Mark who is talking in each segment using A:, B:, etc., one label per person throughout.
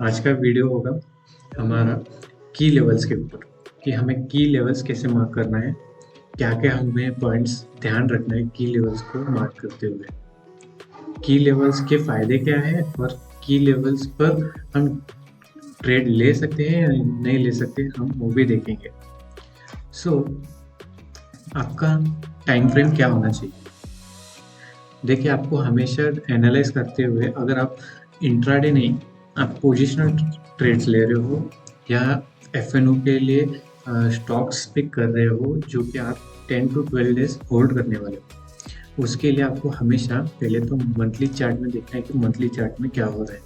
A: आज का वीडियो होगा हमारा की लेवल्स के ऊपर कि हमें की लेवल्स कैसे मार्क करना है, क्या क्या हमें पॉइंट्स ध्यान रखना है की लेवल्स को मार्क करते हुए, की लेवल्स के फायदे क्या है और की लेवल्स पर हम ट्रेड ले सकते हैं या नहीं ले सकते, हम वो भी देखेंगे। सो आपका टाइम फ्रेम क्या होना चाहिए? देखिए, आपको हमेशा एनालाइज करते हुए, अगर आप इंट्राडे नहीं, आप पोजिशनल ट्रेड्स ले रहे हो या एफ के लिए स्टॉक्स पिक कर रहे हो जो कि आप 10 to 12 डेज होल्ड करने वाले हो, उसके लिए आपको हमेशा पहले तो मंथली चार्ट में देखना है कि मंथली चार्ट में क्या हो रहा है।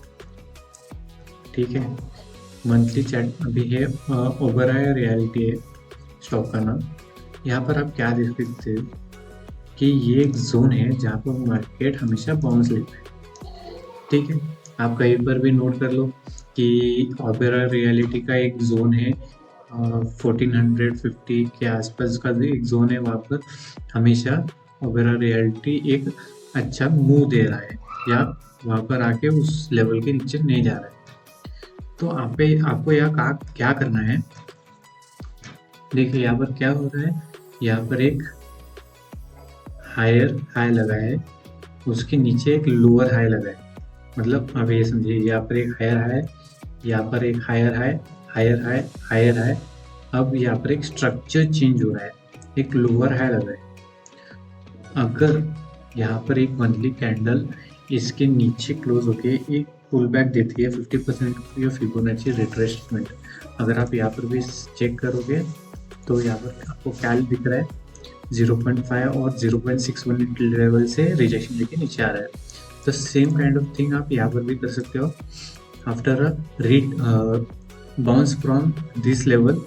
A: ठीक है, मंथली चार्ट अभी है ओबेरॉय रियल्टी है स्टॉक का नाम। यहाँ पर आप क्या देख सकते हो कि ये एक जोन है जहाँ पर मार्केट हमेशा बाउंस लेता है। ठीक है, आप कहीं पर भी नोट कर लो कि ओबेरॉय रियलिटी का एक जोन है 1450 के आसपास का एक जोन है, वहाँ पर हमेशा ओबेरॉय रियलिटी एक अच्छा मूव दे रहा है या वहाँ पर आके उस लेवल के नीचे नहीं जा रहा है। तो आपको यहाँ क्या करना है, देखिए यहाँ पर क्या हो रहा है, यहाँ पर एक हायर हाई लगा है, उसके नीचे एक लोअर हाई लगा है। मतलब अब ये समझिए, यहाँ पर एक हायर हाई, यहाँ पर एक higher high, higher high, higher high. अब यहाँ पर एक स्ट्रक्चर चेंज हो रहा है, एक लोअर हाई लगा है। अगर यहाँ पर एक मंथली कैंडल इसके नीचे क्लोज होके एक पुल बैक देती है 50% या फिबोनाची रिट्रेसमेंट, अगर आप यहाँ पर भी चेक करोगे तो यहाँ पर आपको क्या दिख रहा है, 0.5 और 0.61 लेवल से रिजेक्शन लेके नीचे आ रहा है। तो सेम काइंड ऑफ थिंग आप यहाँ पर भी कर सकते हो। After a read bounce from this level,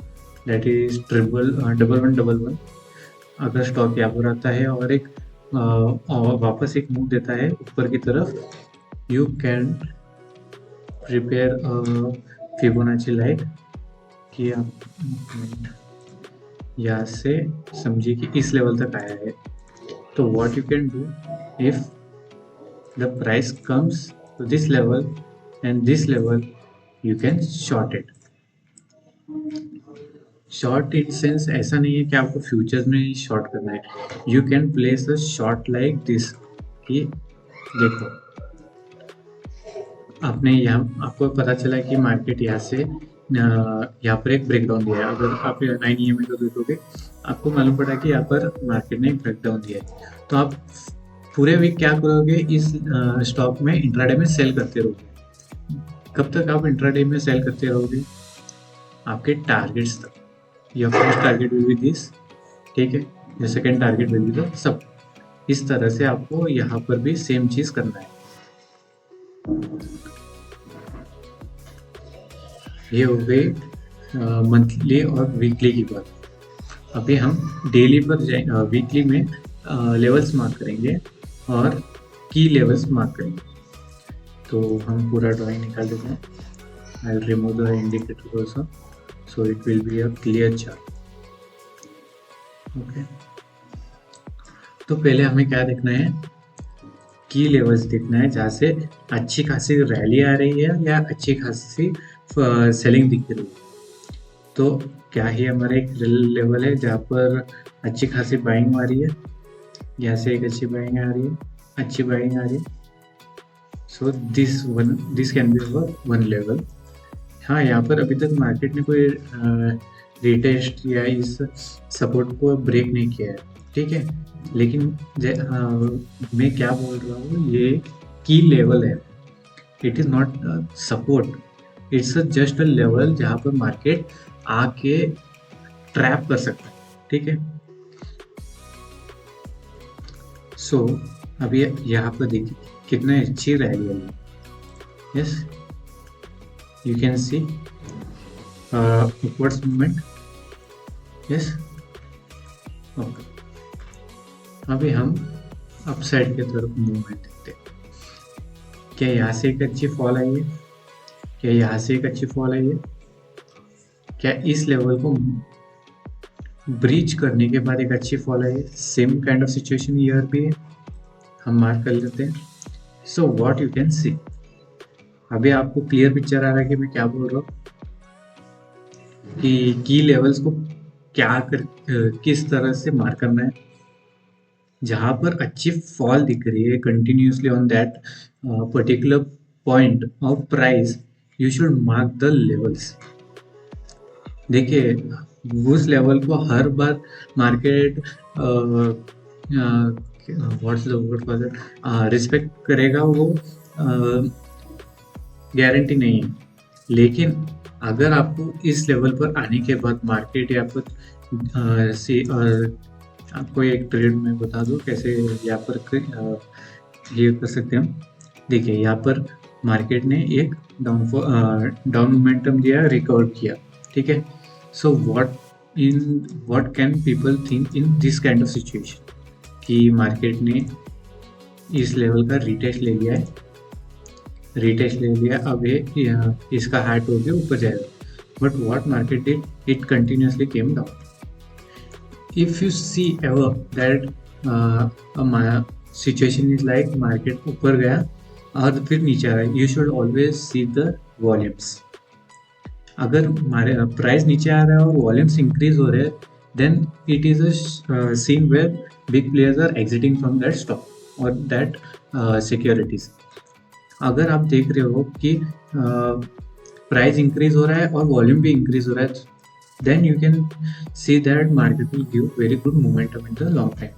A: that is double one, अगर स्टॉक यहाँ पर आता है और एक और वापस एक मूव देता है ऊपर की तरफ, you can prepare Fibonacci like कि आप यहाँ से समझिए कि इस लेवल तक आया है। तो what you can do, if the price comes to this level and this level, you can short it. Short in sense ऐसा नहीं है कि आपको फ्यूचर्स में ही शॉर्ट करना है, you can place a short like this कि देखो, आपने यहाँ आपको पता चला कि मार्केट यहाँ से यहाँ पर एक ब्रेकडाउन दिया है। अगर आप 9 EMA को देखोगे, आपको मालूम पड़ा कि यहाँ पर मार्केट ने एक ब्रेकडाउन दिया है। तो आप पूरे वीक क्या करोगे, इस स्टॉक में इंट्राडे में सेल करते रहोगे। कब तक आप इंट्राडे में सेल करते रहोगे? आपके टारगेट्स तक। Your first target will be this, ठीक है, your second target will be the sub. इस तरह से आपको यहाँ पर भी सेम चीज करना है। ये हो गई मंथली और वीकली की बात। अभी हम डेली पर जाए, वीकली में लेवल्स मार्क करेंगे और की लेवल्स मार्क करेंगे। तो हम पूरा ड्राइंग निकाल देते हैं। I will remove the indicator also so it will be a clear chart. Okay, तो पहले हमें क्या देखना है, की लेवल्स देखना है जहाँ से अच्छी खासी रैली आ रही है या अच्छी खासी सेलिंग दिख रही है। तो क्या ही हमारा एक लेवल है जहाँ पर अच्छी खासी बाइंग आ रही है, यहाँ से एक अच्छी बाइंग आ रही है, अच्छी बाइंग आ रही है। So this can be one level. हाँ, यहाँ पर अभी तक मार्केट ने कोई रिटेस्ट या इस सपोर्ट को ब्रेक नहीं किया है, ठीक है। लेकिन मैं क्या बोल रहा हूँ, ये की लेवल है, it is not support, it's just a level जहाँ पर मार्केट आके ट्रैप कर सकता है, ठीक है। सो अभी यहाँ पर देखिए कितना अच्छी रैली है। Yes, you can C upwards movement। Yes, okay. अभी हम अपसाइड की तरफ मूवमेंट देखते हैं। क्या यहाँ से एक अच्छी फॉल आई है? क्या यहाँ से एक अच्छी फॉल आई है? क्या इस लेवल को ब्रीच करने के बाद एक अच्छी फॉल आई है? Same kind of situation year भी है, हम मार्क कर लेते हैं। सो व्हाट यू कैन सी, अभी आपको क्लियर पिक्चर आ रहा है कि मैं क्या बोल रहा हूँ कि की लेवल्स को किस तरह से मार्क करना है। जहाँ पर अच्छी फॉल दिख रही है continuously on that particular point of price, you should mark the levels. देखिए, उस लेवल को हर बार market what's the word for that, respect करेगा, वो गारंटी नहीं है। लेकिन अगर आपको इस लेवल पर आने के बाद मार्केट या फिर आपको एक ट्रेड में बता दूं कैसे यहाँ पर ये कर सकते हैं हम। देखिए, यहाँ पर मार्केट ने एक डाउन मोमेंटम दिया, रिकवर किया, ठीक है। So what can people think in this kind of situation कि मार्केट ने इस लेवल का रिटेस्ट ले लिया है, अब ये इसका हाइट हो गया, ऊपर जाएगा। But what market did, it continuously came down. If you see ever that situation is like market ऊपर गया और फिर नीचे आ रहा है, you should always see the volumes. अगर हमारे प्राइस नीचे आ रहा है और वॉल्यूम्स इंक्रीज हो रहे हैं, then it is a scene where big players are exiting from that stock और दैट सिक्योरिटीज। अगर आप देख रहे हो कि प्राइस इंक्रीज हो रहा है और वॉल्यूम भी इंक्रीज हो रहा है, then you can see that market will give very good momentum in the long time.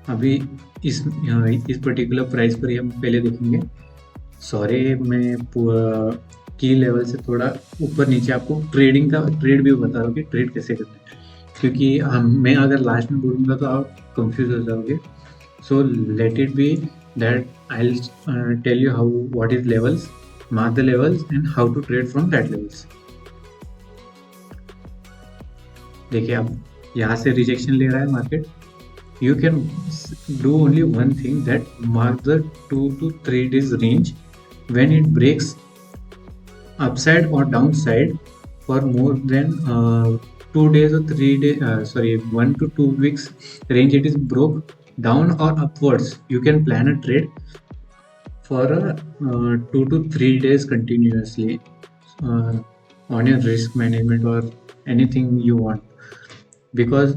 A: अभी इस पर्टिकुलर प्राइस पर ही हम पहले देखेंगे। सॉरी, मैं की लेवल से थोड़ा ऊपर नीचे आपको ट्रेड भी बता रहा हूँ कि ट्रेड कैसे करना है, क्योंकि मैं अगर लास्ट में बोलूँगा तो आप कंफ्यूज हो जाओगे। So let it be that I'll tell you what is levels, mark the levels and how to trade from that levels. देखिए, अब यहाँ से रिजेक्शन ले रहा है market, you can do only one thing, that mark the 2 to 3 days range. When it breaks upside or downside for more than 2 days or 3 days, 1 to 2 weeks range, it is broke down or upwards, you can plan a trade for 2 to 3 days continuously on your risk management or anything you want. Because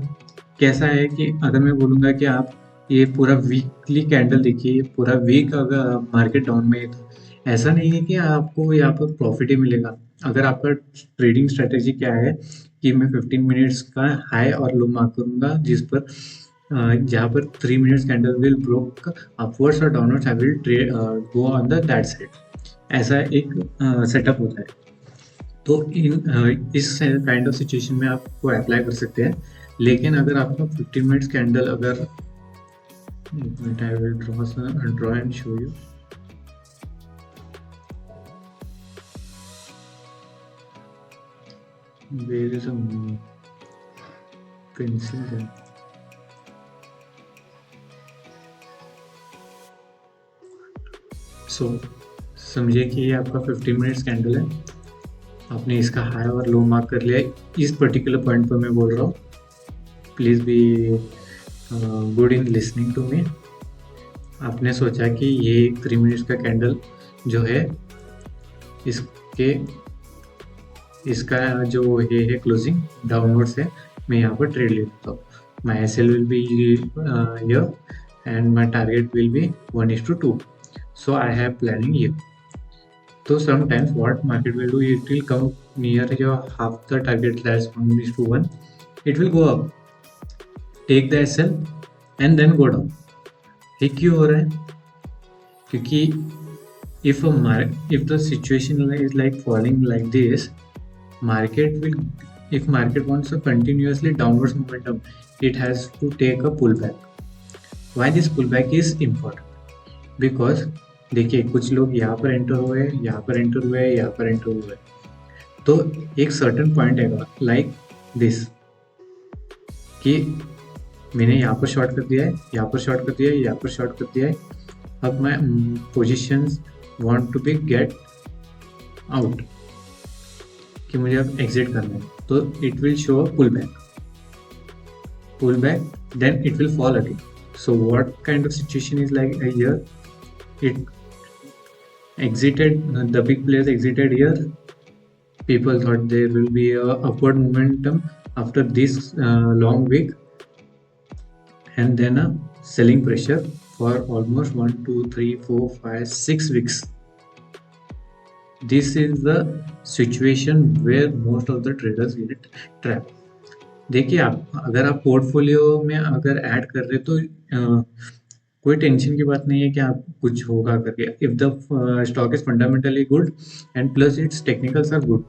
A: कैसा है कि अगर मैं बोलूँगा कि आप ये पूरा वीकली कैंडल देखिए, पूरा वीक अगर मार्केट डाउन में है, तो ऐसा नहीं है कि आपको यहाँ पर प्रॉफिट ही मिलेगा। अगर आपका ट्रेडिंग स्ट्रेटेजी क्या है कि मैं 15 मिनट्स का हाई और लो मार्क करूँगा, जिस पर जहाँ पर 3 minutes candle will broke upwards और downwards, I will trade go on the that side, ऐसा एक सेटअप होता है। तो इस काइंड ऑफ सिचुएशन में आपको अप्लाई कर सकते हैं। लेकिन अगर आपका 15 मिनट्स कैंडल, अगर I will draw and show you. Where is a pencil there? सो समझिए कि ये आपका 15 मिनट्स कैंडल है, आपने इसका हाई और लो मार्क कर लिया। इस पर्टिकुलर पॉइंट पर मैं बोल रहा हूँ, please be good in listening to me. आपने सोचा कि ये 3 मिनट्स का कैंडल जो है, इसका जो ये है क्लोजिंग डाउनवर्ड्स है, मैं यहाँ पर ट्रेड ले लेता हूँ। माई SL will be here and my target will be 1:2. So I have planning here. So sometimes what market will do, it will come near your half the target, that's 1:1. It will go up, take the SL and then go down. ये क्यों हो रहा है? क्योंकि if the situation is like falling like this, if market wants a continuously downwards momentum, it has to take a pullback. Why this pullback is important? Because देखिए, कुछ लोग यहाँ पर एंटर हुए, यहाँ पर एंटर हुए, यहाँ पर एंटर हुए, तो एक सर्टेन पॉइंट है लाइक दिस कि मैंने यहाँ पर शॉर्ट कर दिया है, यहाँ पर शॉर्ट कर दिया है, यहाँ पर शॉर्ट कर दिया है, अब मैं positions want to be get out, कि मुझे अब एग्जिट करना है, तो it will show a pull back, then it will fall again. So what kind of situation is like here? exited, the big players exited here. People thought there will be a upward momentum after this long week, and then a selling pressure for almost 1, 2, 3, 4, 5, 6 weeks. This is the situation where most of the traders get trapped. देखिए, आप अगर आप portfolio में अगर add कर रहे तो कोई टेंशन की बात नहीं है कि आप कुछ होगा करके. If the stock is fundamentally good and plus its technicals are good,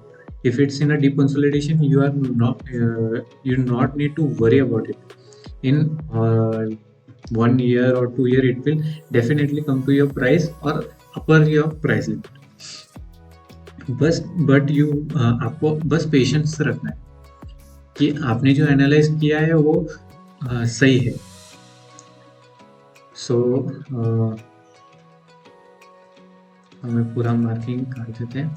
A: if it's in a deep consolidation, you are not you not need to worry about it. In 1 year or 2 year, it will definitely come to your price or upper your price limit. बस but you आपको बस patience रखना है कि आपने जो analyse किया है वो सही है. सो हमें पूरा मार्किंग कर देते हैं.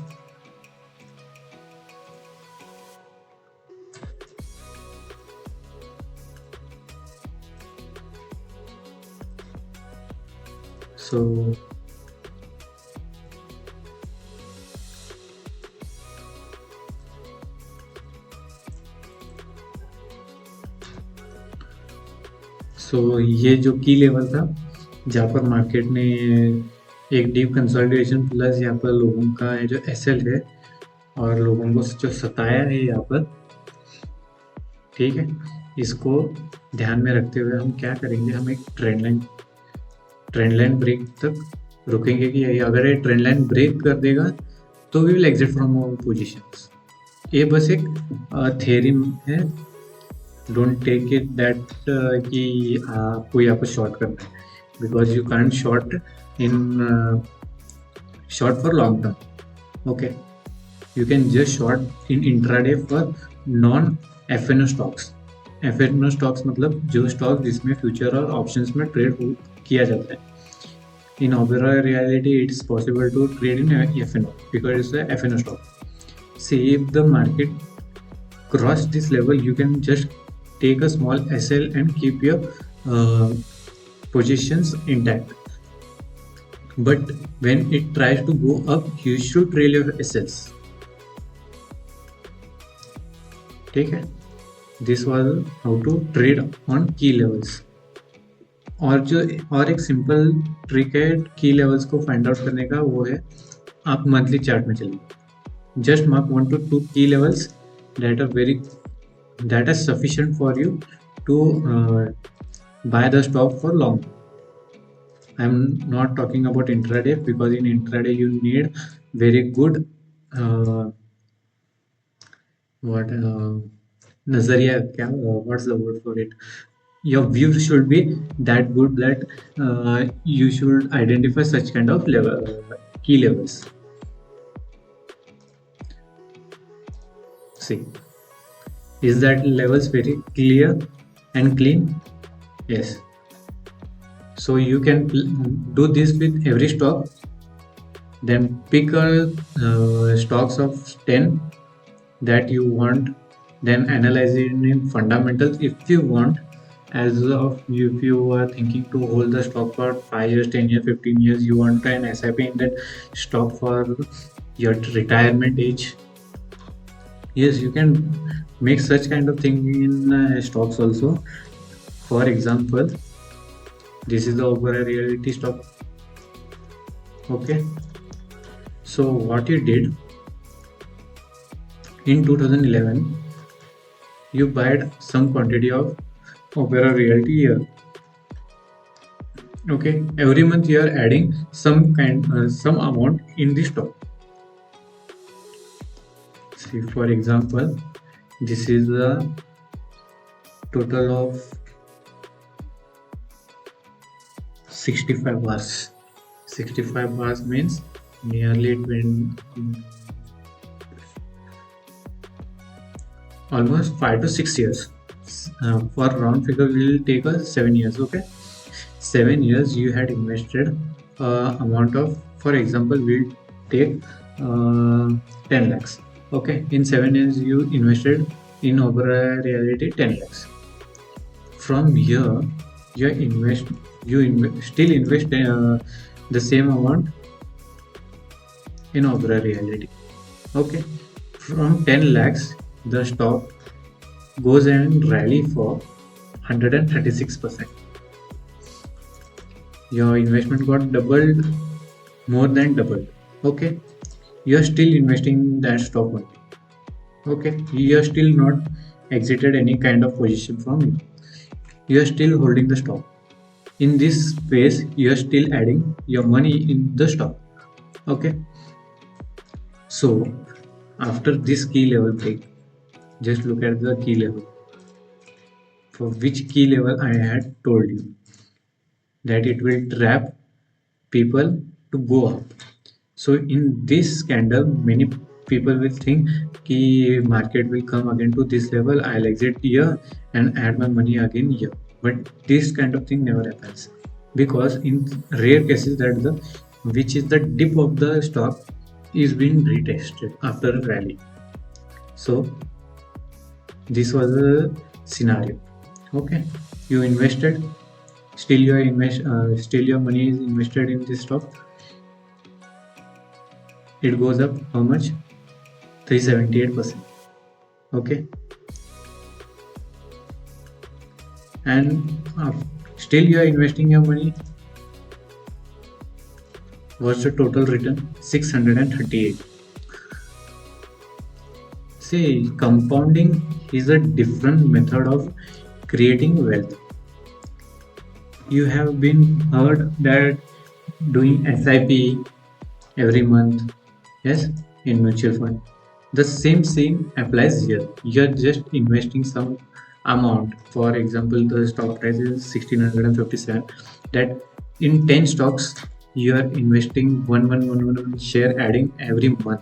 A: So ये जो की लेवल था जहाँ पर मार्केट ने एक डीप कंसोलिडेशन प्लस यहाँ पर लोगों का जो एसएल है और लोगों को जो सताया है यहाँ पर, ठीक है, इसको ध्यान में रखते हुए हम क्या करेंगे, हम एक ट्रेंड लाइन ब्रेक तक रुकेंगे कि अगर ये ट्रेंड लाइन ब्रेक कर देगा तो we will exit from our positions. ये बस एक थ्योरी है, डोंट टेक इट दैट कि आपको यहाँ पर शॉर्ट करना है, because you can't short for long term. Okay, you can just short in intraday for non FNO stocks. FNO stocks मतलब जो स्टॉक जिसमें फ्यूचर और ऑप्शंस में ट्रेड किया जाता है. In overall reality, it is possible to trade in FNO because it's a FNO stock. See, if the market cross this level, you can just take a small SL and keep your positions intact. But when it tries to go up, you should trail your SLs. ठीक है? This was how to trade on key levels. और एक simple trick है की levels को find out करने का, वो है आप मंथली चार्ट में चलिए. जस्ट मार्क 1 to 2 की levels that are sufficient for you to buy the stock for long. I am not talking about intraday, because in intraday you need very good nazariya, what's the word for it? Your view should be that good that you should identify such kind of key levels. See, is that levels very clear and clean? Yes. So you can do this with every stock. Then pick stocks of 10 that you want, then analyze it in fundamentals if you want. As of if you are thinking to hold the stock for 5 years, 10 years, 15 years, you want an SIP in that stock for your retirement age, yes, you can make such kind of thing in stocks also. For example, this is the Opera Realty stock. Okay, so what you did in 2011, you bought some quantity of Opera Realty here. Okay, every month you are adding some amount in the stock. See, for example, this is the total of 65 bars. 65 bars means nearly almost 5 to 6 years. For round figure, we will take 7 years. Okay, 7 years you had invested amount of, for example, we'll take 10 lakhs. Okay, in 7 years you invested in Opera Realty 10 lakhs. From here you still invest the same amount in our reality. Okay, from 10 lakhs, the stock goes and rally for 136%. Your investment got doubled, more than doubled. Okay, you are still investing in that stock only. Okay, you are still not exited any kind of position from it. You are still holding the stock. In this phase, you are still adding your money in the stock. Okay, so after this key level break, just look at the key level. For which key level I had told you that it will trap people to go up. So in this candle, many people will think कि market will come again to this level. I'll exit here and add my money again here. But this kind of thing never happens, because in rare cases that the which is the dip of the stock is being retested after a rally. So this was a scenario. Okay, you invested, still your money is invested in this stock. It goes up how much? 378%. Okay, and still you are investing your money. What's the total return? 638. See, compounding is a different method of creating wealth. You have been heard that doing SIP every month, yes, in mutual fund. The same applies here. You are just investing some amount. For example, the stock price is 1657. That in 10 stocks, you are investing one share, adding every month.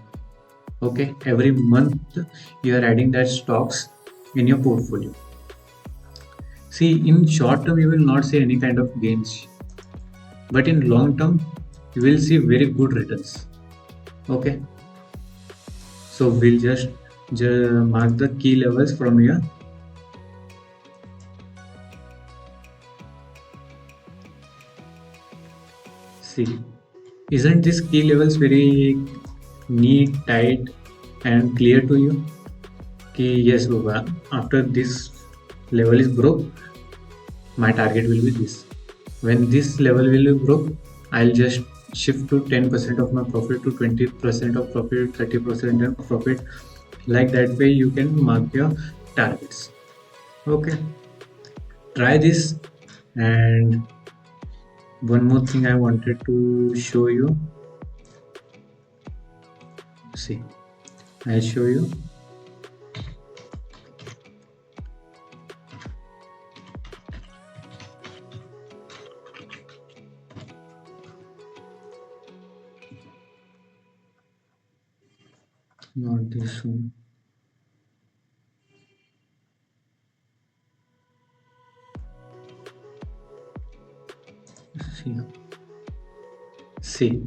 A: Okay, every month you are adding that stocks in your portfolio. See, in short term, you will not see any kind of gains, but in long term, you will see very good returns. Okay, so we'll just mark the key levels from here. See, isn't this key levels very neat, tight, and clear to you? Ki yes, Baba, after this level is broke, my target will be this. When this level will be broke, I'll just shift to 10% of my profit, to 20% of profit, 30% of profit. Like that way, you can mark your targets. Okay, try this. And one more thing I wanted to show you. See, I'll show you. Not this one. See,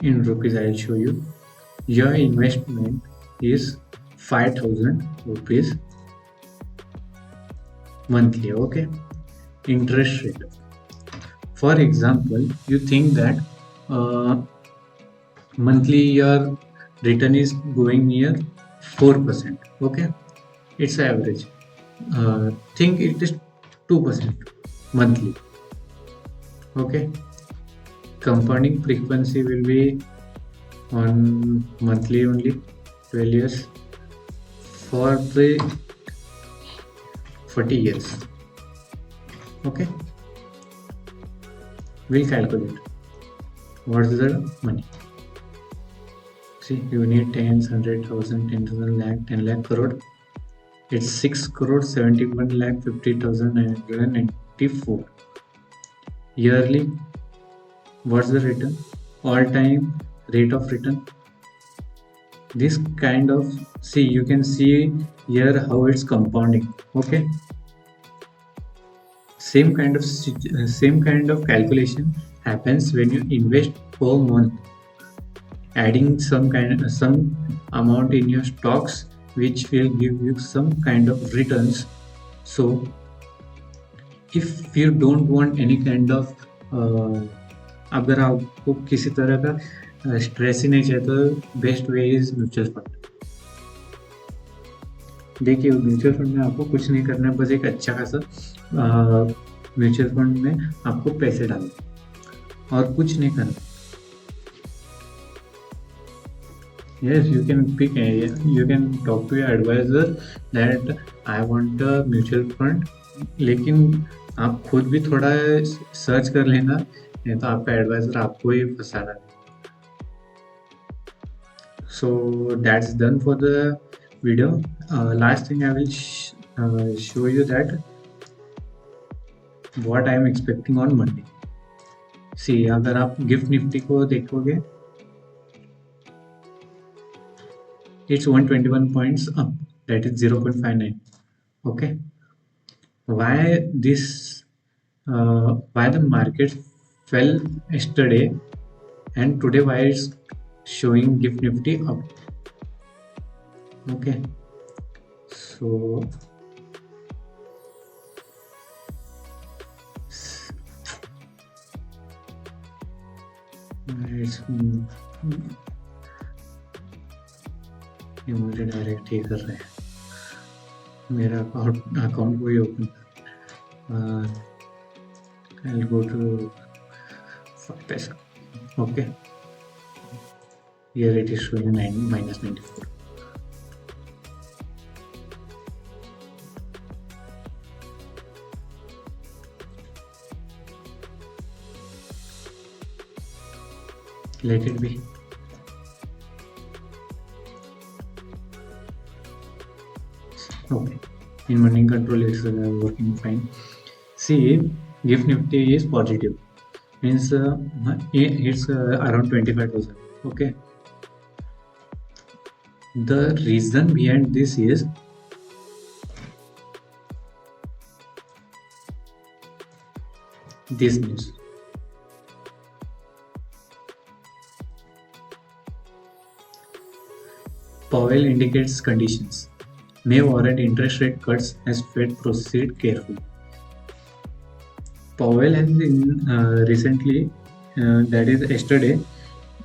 A: in rupees I'll show you. Your investment is 5,000 rupees monthly. Okay, interest rate. For example, you think that monthly your return is going near 4%. Okay, it's average. Think it is 2% monthly. Okay, compounding frequency will be on monthly only, 12 years for the 40 years. Okay, we'll calculate what's the money. See, you need 10, 100,000, 10,000 lakh, 10 lakh crore. It's 6 crore 71 lakh 50,994 yearly. What's the return? All-time rate of return. This kind of, see, you can see here how it's compounding. Okay, same kind of calculation happens when you invest per month, adding some amount in your stocks, which will give you some kind of returns. So if you don't want any kind of अगर आपको किसी तरह का stress ही नहीं चाहिए तो best way is mutual fund. देखिए mutual fund में आपको कुछ नहीं करना है, बस एक अच्छा खासा म्यूचुअल फंड में आपको पैसे डालने और कुछ नहीं करना। Yes, you can pick you can talk to your advisor that I want a mutual fund, लेकिन आप खुद भी थोड़ा सर्च कर लेना, नहीं तो आपका एडवाइजर आपको ही फंसा रहा है। So that's done for the video. Last thing I will show you that what I am expecting on Monday. See, अगर आप गिफ्ट निफ्टी को देखोगे, it's 121 points up, that is 0.59. Okay, why this why the market fell yesterday and today why it's showing gift nifty up? Okay, so it's ये मुझे direct ही कर रहे हैं, मेरा अकाउंट को ही ओपन कर। I'll go to पैसा. Okay, here it is showing minus 94. Let it be. Okay, in money control it's working fine. See, gift nifty is positive, means it's around 25,000. Okay, the reason behind this is this news. Powell indicates conditions may warrant interest rate cuts as Fed proceed carefully. Powell has recently, that is yesterday,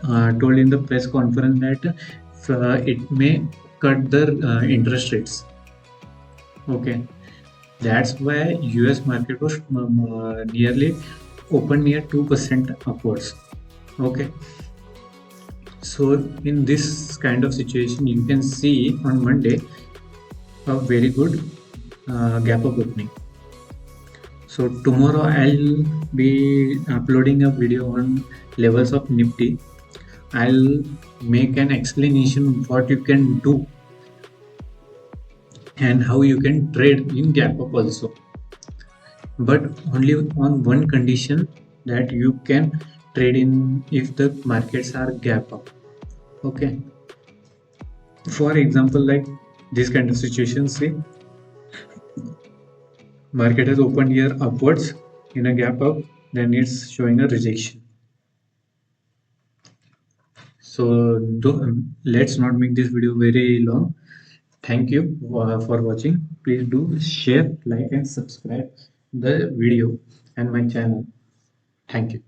A: told in the press conference that it may cut the interest rates. Okay, that's why US market was nearly open near 2% upwards. Okay, so in this kind of situation, you can see on Monday a very good gap up opening. So tomorrow I'll be uploading a video on levels of Nifty. I'll make an explanation what you can do and how you can trade in gap up also, but only on one condition, that you can trade in if the markets are gap up. Okay, for example, like this kind of situation, see, market has opened here upwards in a gap up, then it's showing a rejection. So let's not make this video very long. Thank you for watching. Please do share, like and subscribe the video and my channel. Thank you.